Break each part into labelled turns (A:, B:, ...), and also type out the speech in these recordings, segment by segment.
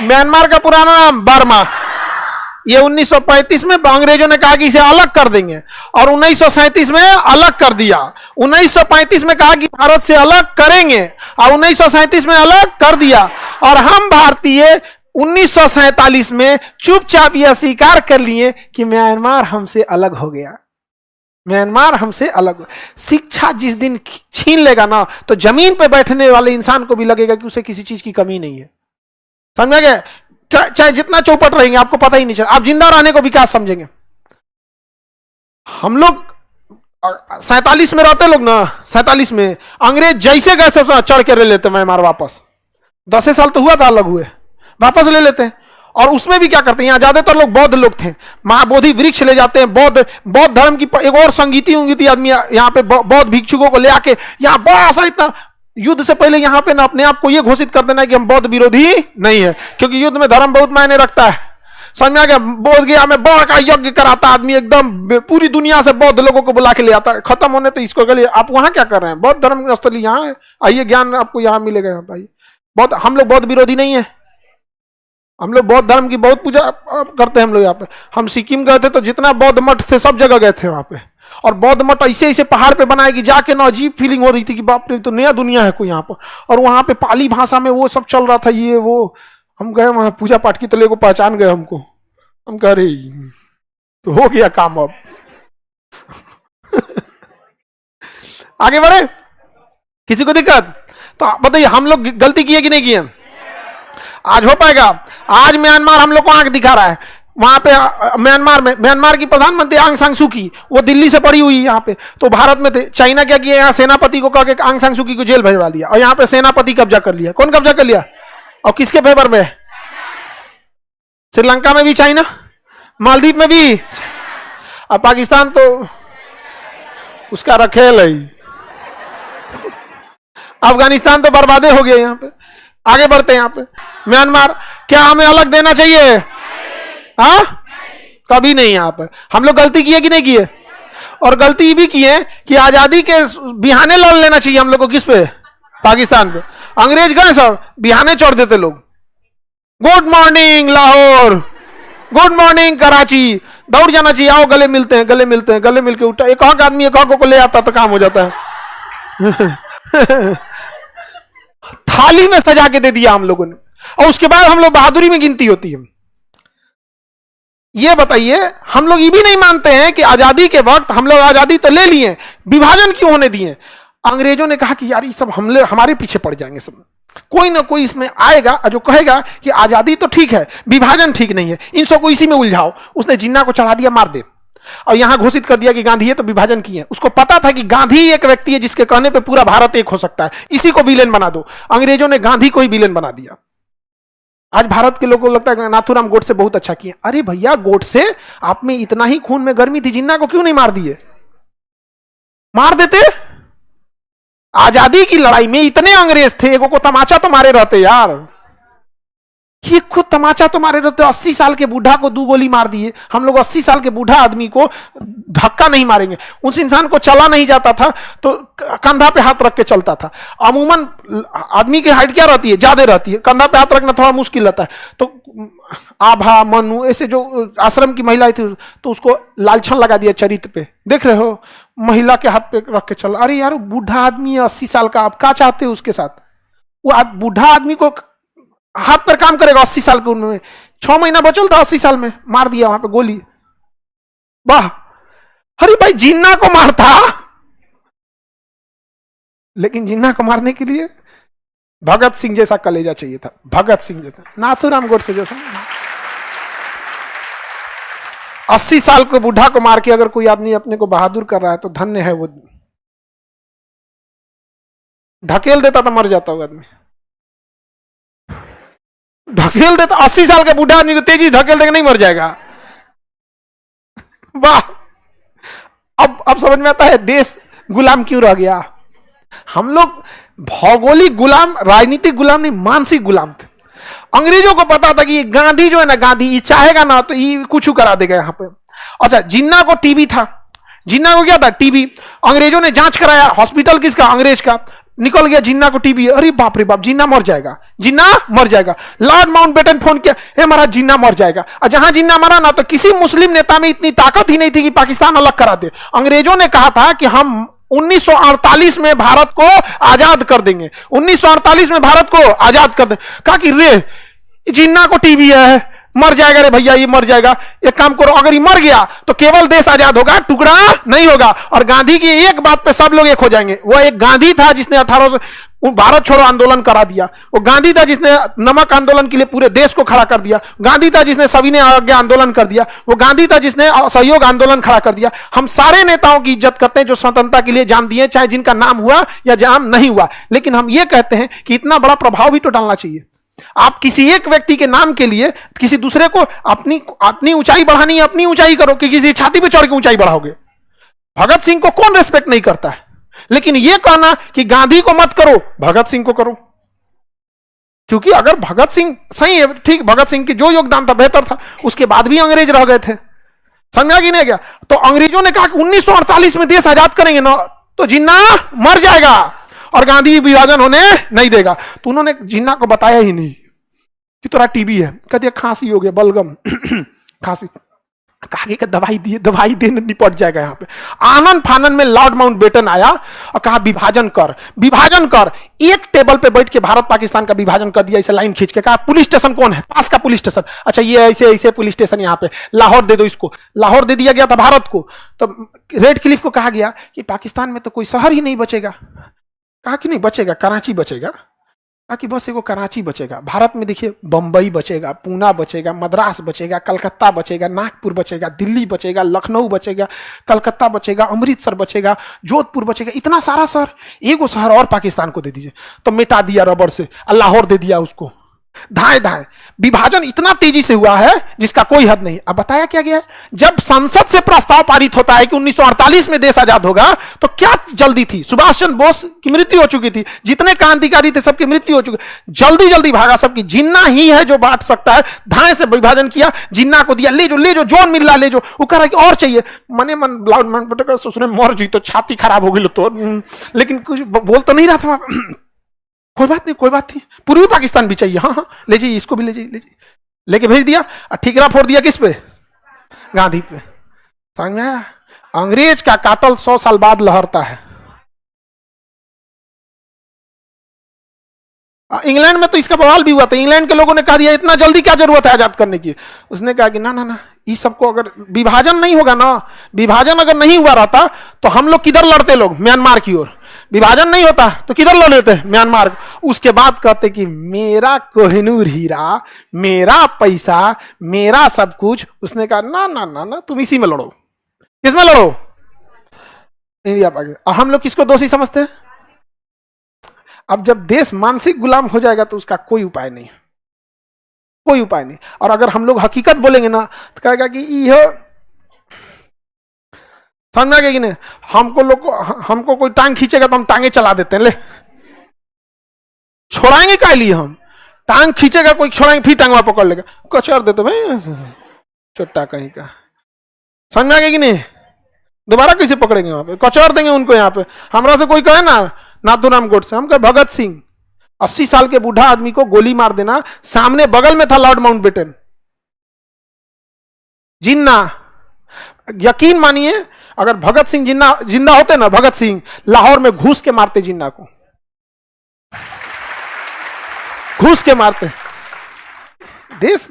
A: Myanmar का पुराना नाम बर्मा। ये 1935 में अंग्रेजों ने कहा कि इसे अलग कर देंगे और 1937 में अलग कर दिया। 1935 में कहा कि भारत से अलग करेंगे और 1937 में अलग कर दिया। और हम भारतीय 1947 में चुपचाप यह स्वीकार कर लिए कि म्यांमार हमसे अलग हो गया। म्यांमार हमसे अलग। शिक्षा जिस दिन छीन लेगा ना तो जमीन पे बैठने वाले इंसान को भी लगेगा कि उसे किसी चीज की कमी नहीं है। समझा गया? चाहे जितना चौपट रहेंगे आपको पता ही नहीं चलेगा, आप जिंदा रहने को विकास समझेंगे। हम लोग 47 में रहते लोग ना, 47 में अंग्रेज जैसे गए चढ़ के ले लेते म्यांमार वापस। 10 साल तो हुआ था अलग हुए, वापस ले लेते हैं। और उसमें भी क्या करते हैं, यहाँ ज्यादातर लोग बौद्ध लोग थे, महाबोधि वृक्ष ले जाते हैं। बौद्ध धर्म की एक और संगीती आदमी यहाँ पे बौद्ध भिक्षुकों को ले आके यहाँ बड़ा सा इतना युद्ध से पहले यहाँ पे ना अपने आप को ये घोषित कर देना कि हम बौद्ध विरोधी नहीं है, क्योंकि युद्ध में धर्म बहुत मायने रखता है। समझ में आ गया? बोध गया में बड़ा का यज्ञ कराता आदमी, एकदम पूरी दुनिया से बौद्ध लोगों को बुला के ले आता है। खत्म होने तो इसको गले आप वहां क्या कर रहे हैं? बौद्ध धर्म स्थली यहाँ है, आइए ज्ञान आपको यहाँ मिलेगा। यहाँ भाई बौद्ध, हम लोग बौद्ध विरोधी नहीं है, हम लोग बौद्ध धर्म की बहुत पूजा करते हैं। हम लोग यहाँ पे, हम सिक्किम गए थे तो जितना बौद्ध मठ थे सब जगह गए थे वहां पे। और बौद्ध मठ ऐसे ऐसे पहाड़ पे बनाए कि जाके ना अजीब फीलिंग हो रही थी कि बाप रे तो नया दुनिया है कोई यहाँ पर। और वहां पे पाली भाषा में वो सब चल रहा था, ये वो। हम गए वहां पूजा पाठ की, तले को पहचान गए हमको। हम कह रहे तो हो गया काम अब। आगे बढ़े, किसी को दिक्कत? तो बताइए हम लोग गलती किए कि नहीं किए? आज हो पाएगा? आज म्यांमार हम लोग को आंख दिखा रहा है। वहां पे म्यांमार की प्रधानमंत्री आंग सांग सू की, वो दिल्ली से पड़ी हुई यहाँ पे, तो भारत में थे। चाइना क्या किया, यहाँ सेनापति को कह के आंग सांग सू की को जेल भेजवा लिया और यहाँ पे सेनापति कब्जा कर लिया। कौन कब्जा कर लिया और किसके फेवर में? श्रीलंका में भी चाइना, मालदीव में भी, और पाकिस्तान तो उसका रखेल है। अफगानिस्तान तो बर्बादे हो गए यहाँ पे। आगे बढ़ते हैं यहाँ पे। म्यांमार क्या हमें अलग देना चाहिए? हाँ, कभी नहीं। यहाँ पे हम लोग गलती किए कि नहीं किए? और गलती भी किए कि आजादी के बिहाने लड़ लेना चाहिए हम लोग को। किस पे? पाकिस्तान पे। अंग्रेज गए सब बिहाने छोड़ देते लोग। Good morning Lahore, good morning Karachi, दौड़ जाना चाहिए, आओ गले मिलते हैं, गले मिलते हैं। गले मिलके उठा एक हक आदमी एक हक को ले आता तो काम हो जाता है। थाली में सजा के दे दिया हम लोगों ने, और उसके बाद हम लोग बहादुरी में गिनती होती है। ये बताइए, हम लोग ये भी नहीं मानते हैं कि आजादी के वक्त हम लोग आजादी तो ले लिए, विभाजन क्यों होने दिए? अंग्रेजों ने कहा कि यार ये सब हमले हमारे पीछे पड़ जाएंगे सब, कोई ना कोई इसमें आएगा जो कहेगा कि आजादी तो ठीक है, विभाजन ठीक नहीं है, इन सबको इसी में उलझाओ। उसने जिन्ना को चढ़ा दिया, मार दे, और यहां घोषित कर दिया कि गांधी है तो विभाजन किए। उसको पता था कि गांधी एक व्यक्ति है जिसके कहने पे पूरा भारत एक हो सकता है, इसी को विलेन बना दो। अंग्रेजों ने गांधी को ही विलेन बना दिया। आज भारत के लोगों को लगता है कि नाथूराम गोडसे बहुत अच्छा किए। अरे भैया, गोडसे आप में इतना ही खून में गर्मी थी, जिन्ना को क्यों नहीं मार दिए? मार देते। आजादी की लड़ाई में इतने अंग्रेज थे, एगो को तमाचा तो मारे रहते यार। ये खुद तमाचा तो मारे रहते। 80 साल के बूढ़ा को 2 गोली मार दिए। हम लोग 80 साल के बूढ़ा आदमी को धक्का नहीं मारेंगे। उस इंसान को चला नहीं जाता था तो कंधा पे हाथ रख के चलता था। अमूमन आदमी की हाइट क्या रहती है? ज्यादा रहती है, कंधा पे हाथ रखना थोड़ा मुश्किल रहता है। तो आभा, मनु ऐसे जो आश्रम की महिला थी तो उसको लालछन लगा दिया चरित्र पे। देख रहे हो, महिला के हाथ पे रख के चल। अरे यार, बूढ़ा आदमी है 80 साल का, आप क्या चाहते हो उसके साथ? वो बूढ़ा आदमी को हाथ पर काम करेगा 80 साल के उम्र में। 6 महीना बचल था 80 साल में, मार दिया वहां पे गोली। वाह! अरे भाई, जिन्ना को मारता, लेकिन जिन्ना को मारने के लिए भगत सिंह जैसा कलेजा चाहिए था। भगत सिंह जैसा, नाथूराम गोडसे जैसा। 80 साल के बूढ़ा को मार के अगर कोई आदमी अपने को बहादुर कर रहा है तो धन्य है वो। ढकेल देता तो मर जाता वो आदमी। ढकेल देता, 80 साल के बूढ़ा आदमी को तेजी ढकेल देगा, नहीं मर जाएगा। वाह! अब समझ में आता है देश गुलाम क्यों रह गया। हम लोग भौगोलिक गुलाम, राजनीतिक गुलाम नहीं, मानसिक गुलाम थे। अंग्रेजों को पता था कि ये गांधी जो है ना, गांधी ये चाहेगा ना तो ये कुछ करा देगा यहां पे। अच्छा, जिन्ना को टीबी था। जिन्ना को क्या था? टीबी। अंग्रेजों ने जांच कराया, हॉस्पिटल किसका? अंग्रेज का। निकल गया जिन्ना को टीबी है, अरे बाप रे बाप जिन्ना मर जाएगा, जिन्ना मर जाएगा। लॉर्ड माउंटबेटन फोन किया, हे महाराज जिन्ना मर जाएगा। और जहां जिन्ना मरा ना तो किसी मुस्लिम नेता में इतनी ताकत ही नहीं थी कि पाकिस्तान अलग करा दे। अंग्रेजों ने कहा था कि हम 1948 में भारत को आजाद कर देंगे, 1948 में भारत को आजाद कर देंगे। कहा कि रे जिन्ना को टीबी है, मर जाएगा रे भैया, ये मर जाएगा। एक काम करो, अगर ये मर गया तो केवल देश आजाद होगा, टुकड़ा नहीं होगा। और गांधी की एक बात पे सब लोग एक हो जाएंगे। वो एक गांधी था जिसने 1800 भारत छोड़ो आंदोलन करा दिया, वो गांधी था जिसने नमक आंदोलन के लिए पूरे देश को खड़ा कर दिया, गांधी था जिसने सविनय अवज्ञा आंदोलन कर दिया, वो गांधी था जिसने असहयोग आंदोलन खड़ा कर दिया। हम सारे नेताओं की इज्जत करते हैं जो स्वतंत्रता के लिए जान दिए, चाहे जिनका नाम हुआ या जान नहीं हुआ। लेकिन हम ये कहते हैं कि इतना बड़ा प्रभाव भी तो डालना चाहिए। आप किसी एक व्यक्ति के नाम के लिए किसी दूसरे को अपनी ऊंचाई बढ़ानी है, अपनी ऊंचाई करो कि किसी छाती पे चढ़ के ऊंचाई बढ़ाओगे। भगत सिंह को कौन रेस्पेक्ट नहीं करता है, लेकिन यह कहना कि गांधी को मत करो, भगत सिंह को करो। क्योंकि अगर भगत सिंह सही है, ठीक, भगत सिंह की जो योगदान था बेहतर था, उसके बाद भी अंग्रेज रह गए थे, समझा कि नहीं गया। तो अंग्रेजों ने कहा कि 1948 में देश आजाद करेंगे ना तो जिन्ना मर जाएगा और गांधी विभाजन होने नहीं देगा। तो उन्होंने जिन्ना को बताया ही नहीं कि तोरा टीबी है, कह दिया खांसी हो गया, बलगम खांसी, कहा कि दवाई दिए, दवाई देने निपट जाएगा। यहाँ पे आनंद फानन में लॉर्ड माउंटबेटन आया और कहा विभाजन कर, विभाजन कर। एक टेबल पे बैठ के भारत पाकिस्तान का विभाजन कर दिया, इसे लाइन खींच के। कहा पुलिस स्टेशन कौन है, पास का पुलिस स्टेशन, अच्छा ये ऐसे ऐसे पुलिस स्टेशन यहाँ पे, लाहौर दे दो इसको। लाहौर दे दिया गया था भारत को। तो रेड क्लिफ को कहा गया कि पाकिस्तान में तो कोई शहर ही नहीं बचेगा। कहा कि नहीं बचेगा, कराची बचेगा। कहा कि बस एगो कराची बचेगा। भारत में देखिए बंबई बचेगा, पूना बचेगा, मद्रास बचेगा, कलकत्ता बचेगा, नागपुर बचेगा, दिल्ली बचेगा, लखनऊ बचेगा, कलकत्ता बचेगा, अमृतसर बचेगा, जोधपुर बचेगा। इतना सारा शहर, एगो शहर और पाकिस्तान को दे दीजिए। तो मिटा दिया रबर से, लाहौर दे दिया उसको। धाए धाए विभाजन इतना तेजी से हुआ है जिसका कोई हद नहीं। अब बताया क्या गया है, जब संसद से प्रस्ताव पारित होता है कि 1948 में देश आजाद होगा, तो क्या जल्दी थी। सुभाष चंद्र बोस की मृत्यु हो चुकी थी, जितने क्रांतिकारी थे सबकी मृत्यु हो चुकी, जल्दी जल्दी भागा सबकी। जिन्ना ही है जो बांट सकता है, धाए से विभाजन किया, जिन्ना को दिया, ले जो ले जो, जोन मिल रहा ले जो। वो कह रहा है कि और चाहिए, मने मन लाउड सोचने मर जी तो छाती खराब हो गई तो, लेकिन कुछ बोल तो नहीं रहा था। कोई बात नहीं, कोई बात नहीं, पूर्वी पाकिस्तान भी चाहिए, हाँ हाँ ले जाइए, इसको भी ले जाइए, ले जाइए, लेके भेज दिया। ठीकरा फोड़ दिया किस पे, गांधी पे। समझ में आया, अंग्रेज का कातल 100 साल बाद लहरता है। इंग्लैंड में तो इसका बवाल भी हुआ था। इंग्लैंड के लोगों ने कहा दिया इतना जल्दी क्या जरूरत है आजाद करने की। उसने कहा कि ना ना ना, इस सबको अगर विभाजन नहीं होगा ना, विभाजन अगर नहीं हुआ रहता तो हम लोग किधर लड़ते, लोग म्यांमार की ओर। विभाजन नहीं होता तो किधर लड़ लेते, म्यांमार। उसके बाद कहते कि मेरा कोहिनूर हीरा, मेरा पैसा, मेरा सब कुछ। उसने कहा ना ना ना ना, तुम इसी में लड़ो। किसमें लड़ो, इंडिया पाकिस्तान। हम लोग किसको दोषी समझते हैं। अब जब देश मानसिक गुलाम हो जाएगा तो उसका कोई उपाय नहीं, कोई उपाय नहीं। और अगर हम लोग हकीकत बोलेंगे ना तो कहेगा कि यह समझ गया कि नहीं, हमको कोई टांग खींचेगा तो हम टांगे चला देते हैं। ले छोड़ाएंगे क्या लिए, हम टांग खींचेगा कोई, छोड़ाएंगे फिर टांगवा पकड़ लेगा, कचर देते भाई छोटा कहीं का। समझ गया कि नहीं, दोबारा कैसे पकड़ेंगे, वहां पे कचर देंगे उनको। यहाँ पे हमरा से कोई कहे ना नाथूराम गोडसे, हम कहे भगत सिंह 80 साल के बूढ़ा आदमी को गोली मार देना, सामने बगल में था लॉर्ड माउंटबेटन, जिन्ना। यकीन मानिए अगर भगत सिंह जिंदा होते ना, भगत सिंह लाहौर में घुस के मारते जिन्ना को, घुस के मारते। देश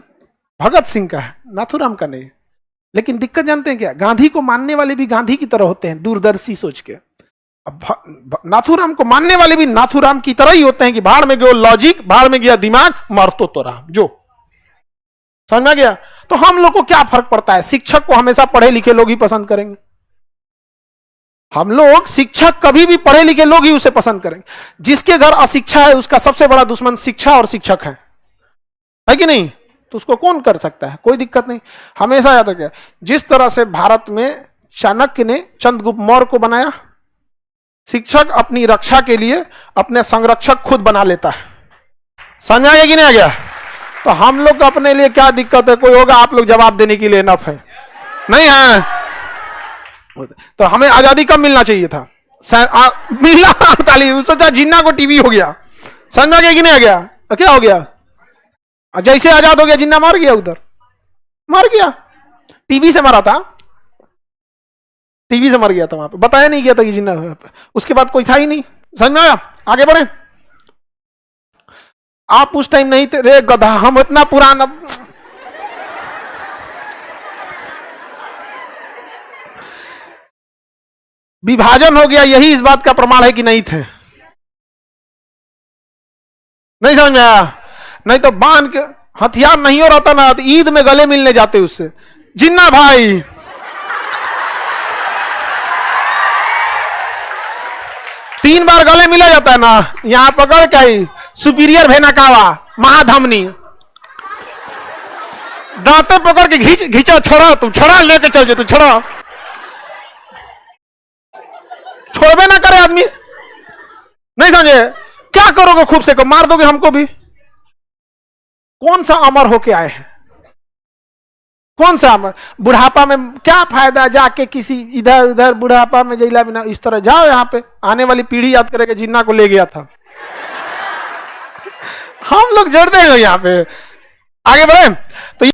A: भगत सिंह का है, नाथूराम का नहीं। लेकिन दिक्कत जानते हैं क्या, गांधी को मानने वाले भी गांधी की तरह होते हैं, दूरदर्शी सोच के। अब नाथूराम को मानने वाले भी नाथूराम की तरह ही होते हैं कि भाड़ में गयो लॉजिक, भाड़ में गया दिमाग, मरतो तो रहा जो। समझ में गया। तो हम लोग को क्या फर्क पड़ता है, शिक्षक को हमेशा पढ़े लिखे लोग ही पसंद करेंगे। हम लोग शिक्षक कभी भी पढ़े लिखे लोग ही उसे पसंद करेंगे। जिसके घर अशिक्षा है उसका सबसे बड़ा दुश्मन शिक्षा और शिक्षक है कि नहीं। तो उसको कौन कर सकता है, कोई दिक्कत नहीं। हमेशा याद रखिए, जिस तरह से भारत में चाणक्य ने चंद्रगुप्त मौर्य को बनाया, शिक्षक अपनी रक्षा के लिए अपने संरक्षक खुद बना लेता है। समझ आ गया कि नहीं आ गया। तो हम लोग को अपने लिए क्या दिक्कत है, कोई होगा आप लोग जवाब देने के लिए इनफ है, नहीं है। तो हमें आजादी कब मिलना चाहिए था, मिला 48, सोचा जिन्ना को टीवी हो गया, समझ में आ गया कि नहीं आ गया? क्या हो गया? जैसे आजाद हो गया जिन्ना मार गया, उधर मार गया, टीवी से मरा था, टीवी से मर गया था वहां पे, बताया नहीं गया था कि जिन्ना है। उसके बाद कोई था ही नहीं। समझ में आया? आगे बढ़े। आप उस टाइम नहीं थे रे गधा, हम इतना पुराना। विभाजन हो गया, यही इस बात का प्रमाण है कि नहीं थे। नहीं समझ में आया? नहीं तो बांध के हथियार नहीं हो रहता ना तो ईद में गले मिलने जाते उससे, जिन्ना भाई। तीन बार गले मिला जाता है ना, यहां पकड़ के आई सुपीरियर भेनाकावा महाधमनी, दांते पकड़ के घींचा, छोड़ा तुम, छोड़ा, लेके चल जे, तू छोड़ा, छोड़बे ना करे आदमी। नहीं समझे? क्या करोगे? खूब से को मार दोगे हमको भी। कौन सा अमर होके आए हैं? कौन सा अमर? बुढ़ापा में क्या फायदा जाके किसी इधर उधर बुढ़ापा में जैला बिना, इस तरह जाओ। यहाँ पे आने वाली पीढ़ी याद करेगा जिन्ना को ले गया था। हम लोग जोड़ देंगे यहाँ पे। आगे बढ़े तो